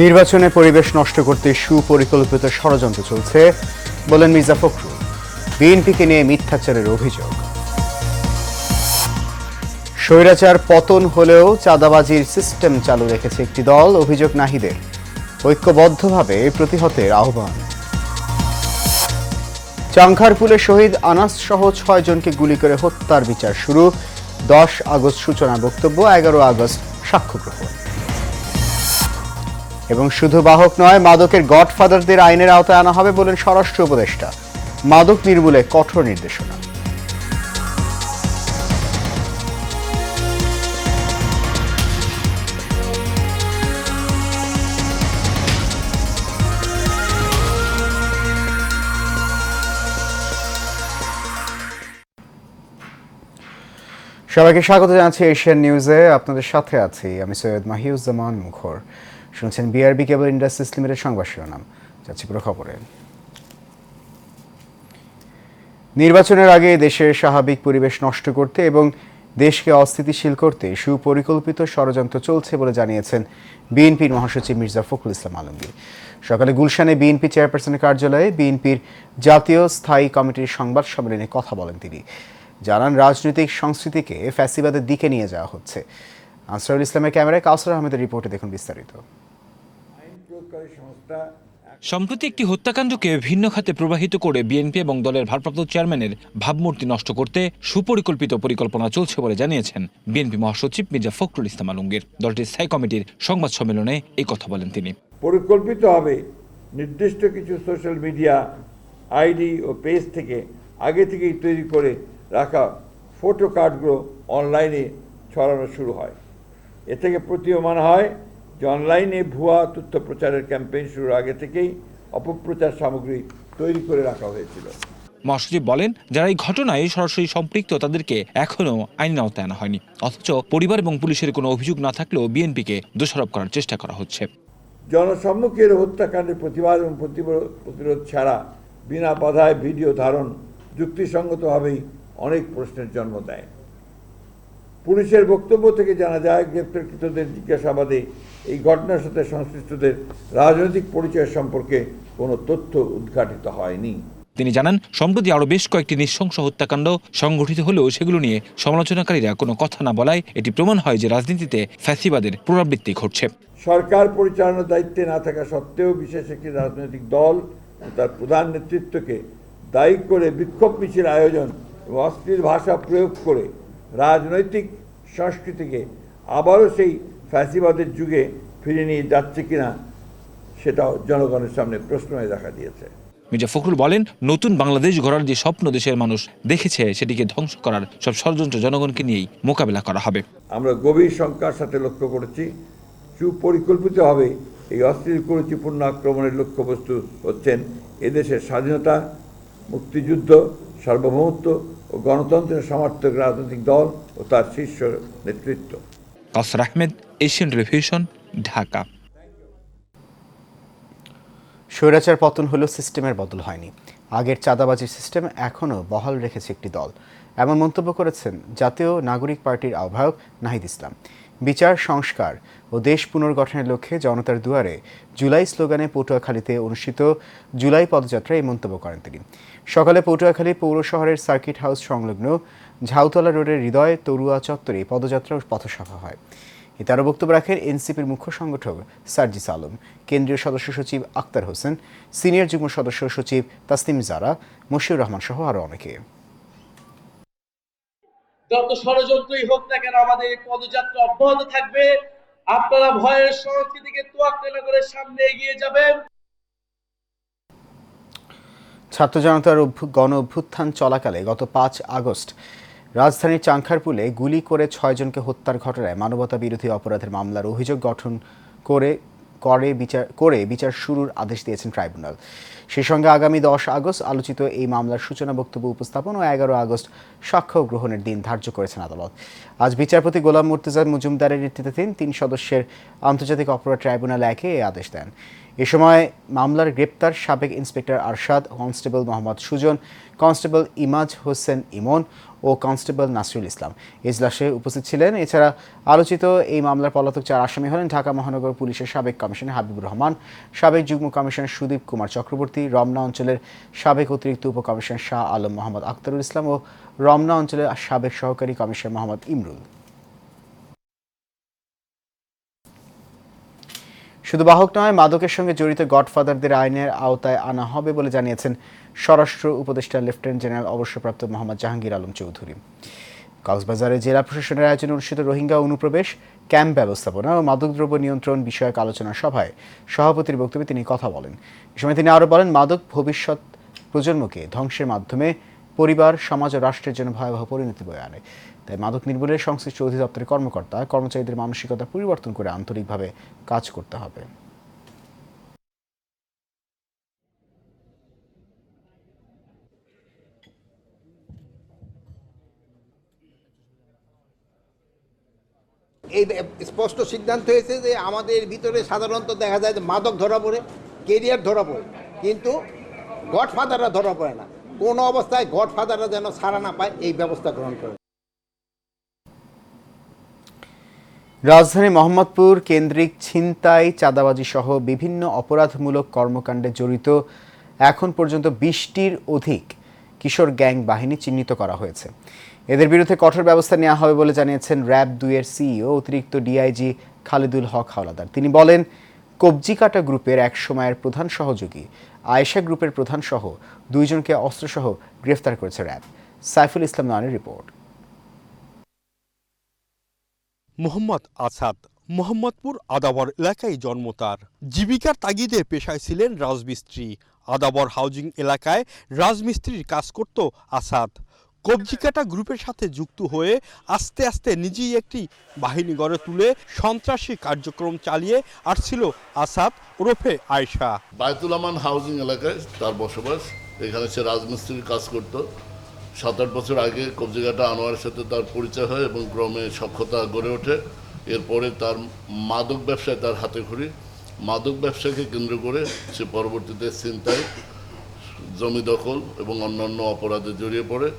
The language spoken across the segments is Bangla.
নির্বাচনে পরিবেশ নষ্ট করতে সুপরিকল্পিত ষড়যন্ত্র চলছে বলেন মির্জা ফখরুল। বিএনপিকে নিয়ে মিথ্যাচারের অভিযোগ। স্বৈরাচার পতন হলেও চাঁদাবাজির সিস্টেম চালু রেখেছে একটি দল, অভিযোগ নাহিদের। ঐক্যবদ্ধভাবে প্রতিহতের আহ্বান। চাংখারপুলে শহীদ আনাস সহ 6 জনকে গুলি করে হত্যার বিচার শুরু। 10 আগস্ট সূচনা বক্তব্য, 11 আগস্ট সাক্ষ্য গ্রহণ। এবং শুধু বাহক নয়, মাদকের গডফাদারদের আইনের আওতায় আনা হবে বলেন স্বরাষ্ট্র উপদেষ্টা। মাদক নির্মূলে কঠোর নির্দেশনা। সবাইকে স্বাগত জানাচ্ছি এশিয়ান নিউজে। আপনাদের সাথে আছি আমি সৈয়দ মাহিউজ্জামান মুখর। শুনছেন বিআরবি কেবল ইন্ডাস্ট্রিজ লিমিটেড সংবাদ শিরোনাম। যাচ্ছি পুরো খবরে। নির্বাচনের আগে দেশের স্বাভাবিক পরিবেশ নষ্ট করতে এবং দেশকে অস্থিতিশীল করতে সুপরিকল্পিত ষড়যন্ত্র চলছে বলে জানিয়েছেন বিএনপির মহাসচিব মির্জা ফখরুল ইসলাম আলমগীর। সকালে গুলশানে বিএনপি চেয়ারপারসনের কার্যালয়ে বিএনপির জাতীয় স্থায়ী কমিটির সংবাদ সম্মেলনে কথা বলেন তিনি। জানান, রাজনৈতিক সংস্কৃতিকে ফ্যাসিবাদের দিকে নিয়ে যাওয়া হচ্ছে। আনসারুল ইসলামের ক্যামেরায় কাউসার আহমেদের রিপোর্টে দেখুন বিস্তারিত। সম্প্রতি একটি হত্যাকাণ্ডকে ভিন্ন খাতে প্রবাহিত করে বিএনপি এবং দলের ভারপ্রাপ্ত চেয়ারম্যানের ভাবমূর্তি নষ্ট করতে সুপরিকল্পিত পরিকল্পনা চলছে বলে জানিয়েছেন বিএনপি মহাসচিব মির্জা ফখরুল ইসলাম আলমগীর। দলটির স্থায়ী কমিটির সংবাদ সম্মেলনে এই কথা বলেন তিনি। পরিকল্পিতভাবে নির্দিষ্ট কিছু সোশ্যাল মিডিয়া আইডি ও পেজ থেকে আগে থেকেই তৈরি করে রাখা ফটো কার্ডগুলো অনলাইনে ছড়ানো শুরু হয়। এ থেকে প্রতীয়মান হয় যে অনলাইনে ভুয়া তথ্য প্রচারের ক্যাম্পেইন শুরুর আগে থেকেই অপপ্রচার সামগ্রী তৈরি করে রাখা হয়েছিল। মহাসচিব বলেন, যারা এই ঘটনায় সরাসরি সম্পৃক্ত তাদেরকে এখনও আইনের আওতায় আনা হয়নি, অথচ পরিবার এবং পুলিশের কোনো অভিযোগ না থাকলেও বিএনপিকে দোষারোপ করার চেষ্টা করা হচ্ছে। জনসম্মুখের হত্যাকাণ্ডের প্রতিবাদ এবং প্রতিরোধ ছাড়া বিনা বাধায় ভিডিও ধারণ যুক্তিসঙ্গতভাবেই অনেক প্রশ্নের জন্ম দেয়। পুলিশের বক্তব্য থেকে জানা যায়, গ্রেপ্তারকৃতদের জিজ্ঞাসাবাদে এই ঘটনার সাথে সংশ্লিষ্টদের রাজনৈতিক পরিচয় সম্পর্কে কোনো তথ্য উদ্ঘাটিত হয়নি। তিনি জানান, সম্প্রতি আরও বেশ কয়েকটি নৃশংস হত্যাকাণ্ড সংঘটিত হলেও সেগুলো নিয়ে সমালোচনাকারীরা কোনো কথা না বলায় এটি প্রমাণ হয় যে রাজনীতিতে ফ্যাসিবাদের পুনরাবৃত্তি ঘটছে। সরকার পরিচালনার দায়িত্বে না থাকা সত্ত্বেও বিশেষ একটি রাজনৈতিক দল ও তার প্রধান নেতৃত্বকে দায়ী করে বিক্ষোভ মিছিল আয়োজন এবং অশ্লীল ভাষা প্রয়োগ করে রাজনৈতিক সংস্কৃতিকে আবারও সেই ফ্যাসিবাদের যুগে ফিরে নিয়ে যাচ্ছে কিনা সেটাও জনগণের সামনে প্রশ্ন হয়ে দেখা দিয়েছে। মির্জা ফখরুল বলেন, নতুন বাংলাদেশ গড়ার যে স্বপ্ন দেশের মানুষ দেখেছে সেটিকে ধ্বংস করার সব ষড়যন্ত্র জনগণকে নিয়েই মোকাবেলা করা হবে। আমরা গভীর শঙ্কার সাথে লক্ষ্য করেছি, সুপরিকল্পিতভাবে এই অশ্লীল কুরুচিপূর্ণ আক্রমণের লক্ষ্যবস্তু হচ্ছেন এদেশের স্বাধীনতা, মুক্তিযুদ্ধ, সার্বভৌমত্ব ও গণতন্ত্রের সমর্থক রাজনৈতিক দল ও তার শীর্ষ নেতৃত্ব। কাউসার আহমেদ, এশিয়ান টেলিভিশন, ঢাকা। স্বৈরাচার পতন হলেও সিস্টেমের বদল হয়নি। আগের চাঁদাবাজির সিস্টেম এখনও বহাল রেখেছে একটি দল, এমন মন্তব্য করেছেন জাতীয় নাগরিক পার্টির আহ্বায়ক নাহিদ ইসলাম। বিচার সংস্কার ও দেশ পুনর্গঠনের লক্ষ্যে জনতার দুয়ারে জুলাই স্লোগানে পটুয়াখালীতে অনুষ্ঠিত জুলাই পদযাত্রায় এই মন্তব্য করেন তিনি। সকালে পটুয়াখালী পৌর শহরের সার্কিট হাউস সংলগ্ন ঝাউতলা রোডের হৃদয় তরুয়া চত্বরে পদযাত্রা ও পথসভা হয়। এতে আরও বক্তব্য রাখেন এনসিপির মুখ্য সংগঠক সার্জিস আলম, কেন্দ্রীয় সদস্য সচিব আক্তার হোসেন, সিনিয়র যুগ্ম সদস্য সচিব তাসনিম জারা, মশিউর রহমান সহ আরও অনেকে। যত ষড়যন্ত্রই হোক না কেন, আমাদের এই পদযাত্রা অব্যাহত থাকবে। আপনারা ভয়ের সংস্কৃতিকে তোয়াক্কা না করে সামনে এগিয়ে যাবেন। ছাত্র জনতার গণ অভ্যুত্থান চলাকালে গত 5 আগস্ট রাজধানীর চাংখারপুলে গুলি করে 6 জনকে হত্যার ঘটনায় মানবতা বিরোধী অপরাধের মামলার অভিযোগ গঠন করে বিচার শুরুর আদেশ দিয়েছেন ট্রাইব্যুনাল। সেই সঙ্গে আগামী 10 আগস্ট আলোচিত এই মামলার সূচনা বক্তব্য উপস্থাপন ও 11 আগস্ট সাক্ষ্য গ্রহণের দিন ধার্য করেছেন আদালত। আজ বিচারপতি গোলাম মুর্তজা মজুমদারের নেতৃত্বাধীন 3 সদস্যের আন্তর্জাতিক অপরাধ ট্রাইব্যুনাল একে এই আদেশ দেন। এ সময় মামলার গ্রেপ্তার সাবেক inspector Arshad, constable Mohammad Sujan, constable Imaj Hossain Emon ও কনস্টেবল নাসরুল ইসলাম এজলাসে উপস্থিত ছিলেন। এছাড়া আলোচিত এই মামলার পলাতক 4 আসামি হলেন ঢাকা মহানগর পুলিশের সাবেক কমিশনার হাবিবুর রহমান, সাবেক যুগ্ম কমিশনার সুদীপ কুমার চক্রবর্তী, রমনা অঞ্চলের সাবেক অতিরিক্ত উপকমিশনার শাহ আলম মোহাম্মদ আখতারুল ইসলাম ও রমনা অঞ্চলের সাবেক সহকারী কমিশনার মোহাম্মদ ইমরুল। শুধু বাহক নয়, মাদকের সঙ্গে জড়িত গডফাদারদের আইনের আওতায় আনা হবে বলে জানিয়েছেন স্বরাষ্ট্র উপদেষ্টা লেফটেন্যান্ট জেনারেল অবসরপ্রাপ্ত মোহাম্মদ জাহাঙ্গীর আলম চৌধুরী। কক্সবাজারে জেলা প্রশাসনের আয়োজনে অনুষ্ঠিত রোহিঙ্গা অনুপ্রবেশ ক্যাম্প ব্যবস্থাপনা ও মাদকদ্রব্য নিয়ন্ত্রণ বিষয়ক আলোচনা সভায় সভাপতির বক্তব্যে তিনি কথা বলেন। এ সময় তিনি আরও বলেন, মাদক ভবিষ্যৎ প্রজন্মকে ধ্বংসের মাধ্যমে পরিবার, সমাজ ও রাষ্ট্রের জন্য ভয়াবহ পরিণতি বয়ে আনে। তাই মাদক নির্মূলের সংশ্লিষ্ট অধিদপ্তরের কর্মকর্তা কর্মচারীদের মানসিকতা পরিবর্তন করে আন্তরিকভাবে কাজ করতে হবে। এই স্পষ্ট সিদ্ধান্ত হয়েছে যে আমাদের ভিতরে সাধারণত দেখা যায় যে মাদক ধরা পড়ে, কেরিয়ার ধরা পড়ে, কিন্তু গডফাদাররা ধরা পড়ে না। কোনো অবস্থায় গডফাদাররা যেন ছাড়া না পায় এই ব্যবস্থা গ্রহণ করে। রাজধানী মোহাম্মদপুর কেন্দ্রিক ছিনতাই, চাঁদাবাজি সহ বিভিন্ন অপরাধমূলক কর্মকাণ্ডে জড়িত এখন পর্যন্ত 20টির অধিক কিশোর গ্যাং বাহিনী চিহ্নিত করা হয়েছে। এদের বিরুদ্ধে কঠোর ব্যবস্থা নেওয়া হবে বলে জানিয়েছেন র্যাব 2-এর সিইও অতিরিক্ত ডিআইজি খালিদুল হক হাওলাদার। তিনি বলেন, কবজিকাটা গ্রুপের এক সময়ের প্রধান সহযোগী আয়েশা গ্রুপের প্রধান সহ 2 জনকে অস্ত্রসহ গ্রেফতার করেছে র্যাব। সাইফুল ইসলাম নয়নের রিপোর্ট। মোহাম্মদ আসাদ মোহাম্মদপুর আদাবর এলাকায় জন্ম তার। জীবিকার তাগিদে পেশায় ছিলেন রাজমিস্ত্রি। আদাবর হাউজিং এলাকায় রাজমিস্ত্রির কাজ করত আসাদ। কবজিকাটা গ্রুপের সাথে যুক্ত হয়ে আস্তে আস্তে নিজেই একটি বাহিনী গড়ে তুলে সন্ত্রাসী কার্যক্রম চালিয়ে আসছিল আসাদ ওরফে আয়েশা। বায়তুল আমান হাউজিং এলাকায় তার বসবাস। এখানে সে রাজমিস্ত্রির কাজ করত। 7-8 বছর আগে কবজিকাটা আনোয়ারের সাথে তার পরিচয় হয় এবং ক্রমে সখ্যতা গড়ে ওঠে। এরপরে তার মাদক ব্যবসায় তার হাতে খড়ি। মাদক ব্যবসাকে কেন্দ্র করে সে পরবর্তীতে ছিনতাই, জমি দখল এবং অন্যান্য অপরাধে জড়িয়ে পড়ে।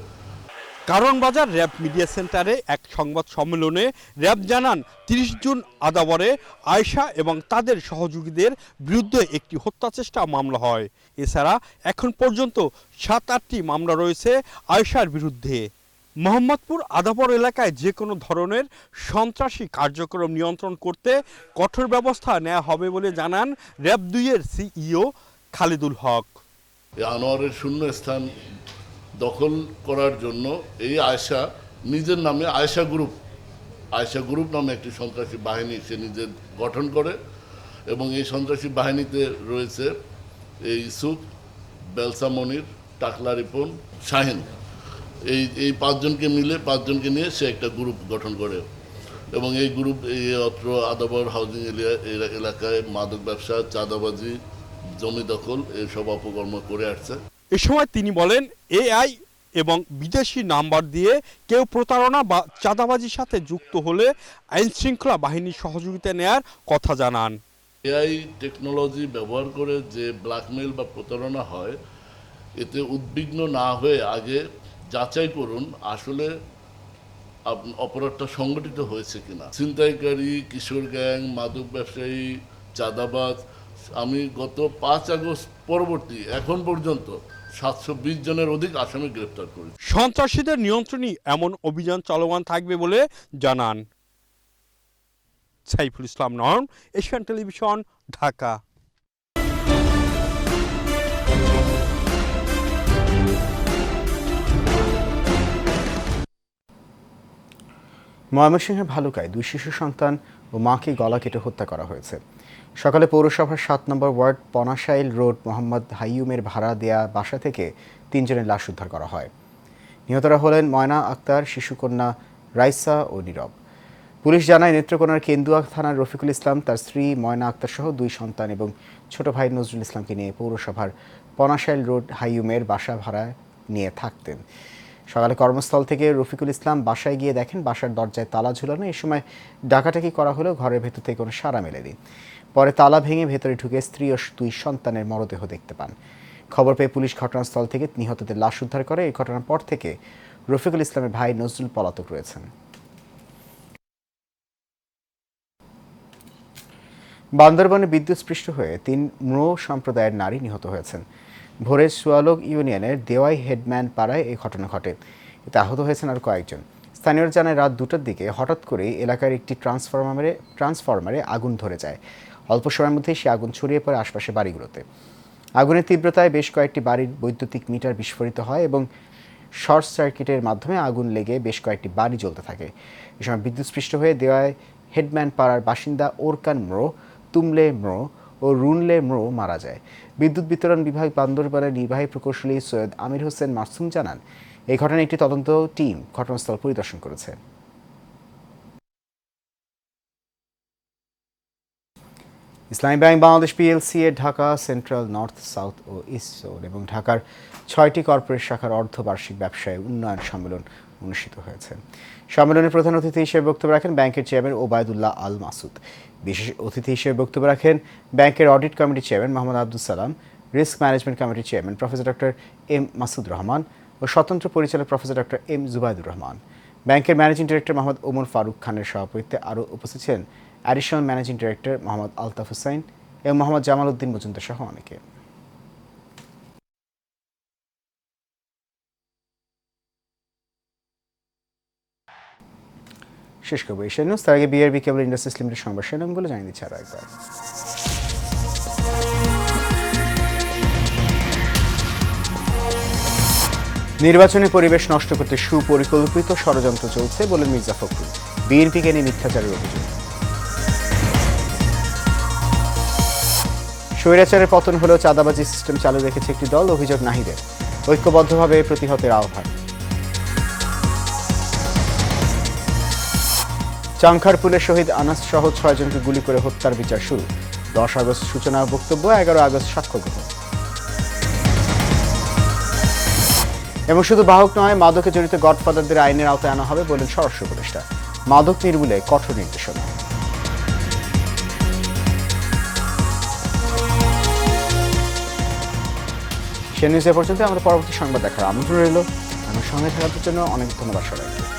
কারণ বাজার র্যাব মিডিয়া সেন্টারে এক সংবাদ সম্মেলনে র্যাব জানান, 30 জুন আদাবরে আয়েশা এবং তাদের সহযোগীদের বিরুদ্ধে একটি হত্যা চেষ্টা মামলা হয়। এছাড়া এখন পর্যন্ত 7-8টি মামলা রয়েছে আয়েশার বিরুদ্ধে। মোহাম্মদপুর আদাবর এলাকায় যে কোনো ধরনের সন্ত্রাসী কার্যক্রম নিয়ন্ত্রণ করতে কঠোর ব্যবস্থা নেওয়া হবে বলে জানান র্যাব 2-এর সিইও খালিদুল হক। আনোয়ারের শূন্য স্থান দখল করার জন্য এই আয়েশা নিজের নামে আয়েশা গ্রুপ নামে একটি সন্ত্রাসী বাহিনী সে নিজে গঠন করে এবং এই সন্ত্রাসী বাহিনীতে রয়েছে এই ইউসুফ, বেলসা মনির, টাকলা রিপন, শাহিন। এই 5 জনকে নিয়ে সে একটা গ্রুপ গঠন করে এবং এই গ্রুপ এই অত্র আদাবর হাউজিং এলাকায় মাদক ব্যবসা, চাঁদাবাজি, জমি দখল এসব অপকর্ম করে আসছে। এ সময় তিনি বলেন, এআই এবং বিদেশি নাম্বার দিয়ে কেউ প্রতারণা বা চাঁদাবাজির সাথে যুক্ত হলে আইন শৃঙ্খলা বাহিনীর সহযোগিতা নেয়ার কথা জানান। এআই টেকনোলজি ব্যবহার করে যে ব্ল্যাকমেইল বা প্রতারণা হয়, এতে উদ্বিগ্ন না হয়ে আগে যাচাই করুন আসলে অপরাধটা সংগঠিত হয়েছে কিনা। ছিনতাইকারী, কিশোর গ্যাং, মাদক ব্যবসায়ী, চাঁদাবাজ, আমি গত 5 আগস্ট পরবর্তী এখন পর্যন্ত 720 জনের অধিক আসামি গ্রেফতার করেছি। সন্ত্রাসীদের নিয়ন্ত্রণে এমন অভিযান চলমান থাকবে বলে জানান। সাইফুল ইসলাম নয়ন, এশিয়ান টেলিভিশন, ঢাকা। ময়মনসিংহের ভালুকায় 2 শিশু সন্তান ও মাকে গলা কেটে হত্যা করা হয়েছে। সকালে পৌরসভার 7 নম্বর ওয়ার্ড পনাশাইল রোড মোহাম্মদ হাইয়ুমের ভাড়া দেয়া বাসা থেকে 3 জনের লাশ উদ্ধার করা হয়। নিহতরা হলেন ময়না আক্তার, শিশুকন্যা রাইসা ও নীরব। পুলিশ জানায়, নেত্রকোনার কেন্দুয়া থানার রফিকুল ইসলাম তার স্ত্রী ময়না আক্তার সহ 2 সন্তান এবং ছোট ভাই নজরুল ইসলামকে নিয়ে পৌরসভার পনাশাইল রোড হাইয়ুমের বাসা ভাড়া নিয়ে থাকতেন। সকালে কর্মস্থল থেকে রফিকুল ইসলাম বাসায় গিয়ে দেখেন বাসার দরজায় তালা ঝুলানো। এই সময় ডাকাডাকি করা হলেও ঘরের ভেতর থেকে কোনো সাড়া মেলেনি। পরে তালা ভেঙে ভেতরে ঢুকে স্ত্রী ও 2 সন্তানের মরদেহ দেখতে পান। খবর পেয়ে পুলিশ ঘটনাস্থল থেকে নিহতদের লাশ উদ্ধার করে। এই ঘটনার পর থেকে রফিকুল ইসলামের ভাই নজরুল পলাতক রয়েছেন। বান্দরবানে বিদ্যুৎস্পৃষ্ট হয়ে ৩ ম্রো সম্প্রদায়ের নারী নিহত হয়েছেন। ভোরের সুয়ালক ইউনিয়নের দেওয়াই হেডম্যান পাড়ায় এই ঘটনা ঘটে। এতে আহত হয়েছেন আর কয়েকজন। স্থানীয়রা জানায় রাত 2টার দিকে হঠাৎ করে এলাকার একটি ট্রান্সফরমারে আগুন ধরে যায়। অল্প সময়ের মধ্যেই সে আগুন ছড়িয়ে পড়ে আশপাশে বাড়িগুলোতে। আগুনের তীব্রতায় বেশ কয়েকটি বাড়ির বৈদ্যুতিক মিটার বিস্ফোরিত হয় এবং শর্ট সার্কিটের মাধ্যমে আগুন লেগে বেশ কয়েকটি বাড়ি জ্বলতে থাকে। এ সময় বিদ্যুৎস্পৃষ্ট হয়ে দেওয়ায় হেডম্যান পাড়ার বাসিন্দা ওরকান ম্রো, তুমলে ম্রো ও রুনলে ম্রো মারা যায়। বিদ্যুৎ বিতরণ বিভাগ বান্দরবানের নির্বাহী প্রকৌশলী সৈয়দ আমির হোসেন মাসুম জানান, এই ঘটনায় একটি তদন্ত টিম ঘটনাস্থল পরিদর্শন করেছে। ইসলামী ব্যাংক বাংলাদেশ পিএলসি এর ঢাকা সেন্ট্রাল, নর্থ, সাউথ ও ইস্ট জোন এবং ঢাকার 6টি কর্পোরেট শাখার অর্ধবার্ষিক ব্যবসায় উন্নয়ন সম্মেলন অনুষ্ঠিত হয়েছে। সম্মেলনে প্রধান অতিথি হিসেবে বক্তব্য রাখেন ব্যাংকের চেয়ারম্যান ওবায়দুল্লাহ আল মাসুদ। বিশেষ অতিথি হিসেবে বক্তব্য রাখেন ব্যাংকের অডিট কমিটির chairman Mohammad Abdul Salam, risk management কমিটির chairman professor doctor M Masud Rahman ও স্বতন্ত্র পরিচালক professor doctor M Zubaidur Rahman. ব্যাংকের ম্যানেজিং ডিরেক্টর মোহাম্মদ ওমর ফারুক খানের সভাপতিত্বে আরও উপস্থিত ছিলেন additional managing director Mohammad Altaf Hussain এবং মোহাম্মদ জামাল উদ্দিন মজুমদার সহ অনেকে। শেষ করবো এশিয়া নিউজ। তার আগে বিআরবি কেবল ইন্ডাস্ট্রিজ লিমিটেড সংবাদ শিরোনামগুলো জানিয়ে দিচ্ছে আরও একবার। নির্বাচনী পরিবেশ নষ্ট করতে সুপরিকল্পিত ষড়যন্ত্র চলছে বলেন মির্জা ফখরুল। বিএনপিকে নিয়ে মিথ্যাচারের অভিযোগ। স্বৈরাচারের পতন হলেও চাঁদাবাজি সিস্টেম চালু রেখেছে একটি দল, অভিযোগ নাহিদের। ঐক্যবদ্ধভাবে প্রতিহতের আহ্বান। চাংখারপুলের শহীদ আনাস সহ 6 জনকে গুলি করে হত্যার বিচার শুরু। 10 আগস্ট সূচনা বক্তব্য, 11 আগস্ট সাক্ষ্য গ্রহণ। এবং শুধু বাহক নয়, মাদকে জড়িত গডফাদারদের আইনের আওতায় আনা হবে বলেন স্বরাষ্ট্র উপদেষ্টা। মাদক নির্মূলে কঠোর নির্দেশনা। সে নিউজ এ পর্যন্ত। আমাদের পরবর্তী সংবাদ দেখার আমন্ত্রণ রইল। আমার সঙ্গে থাকার জন্য অনেক ধন্যবাদ সবাইকে।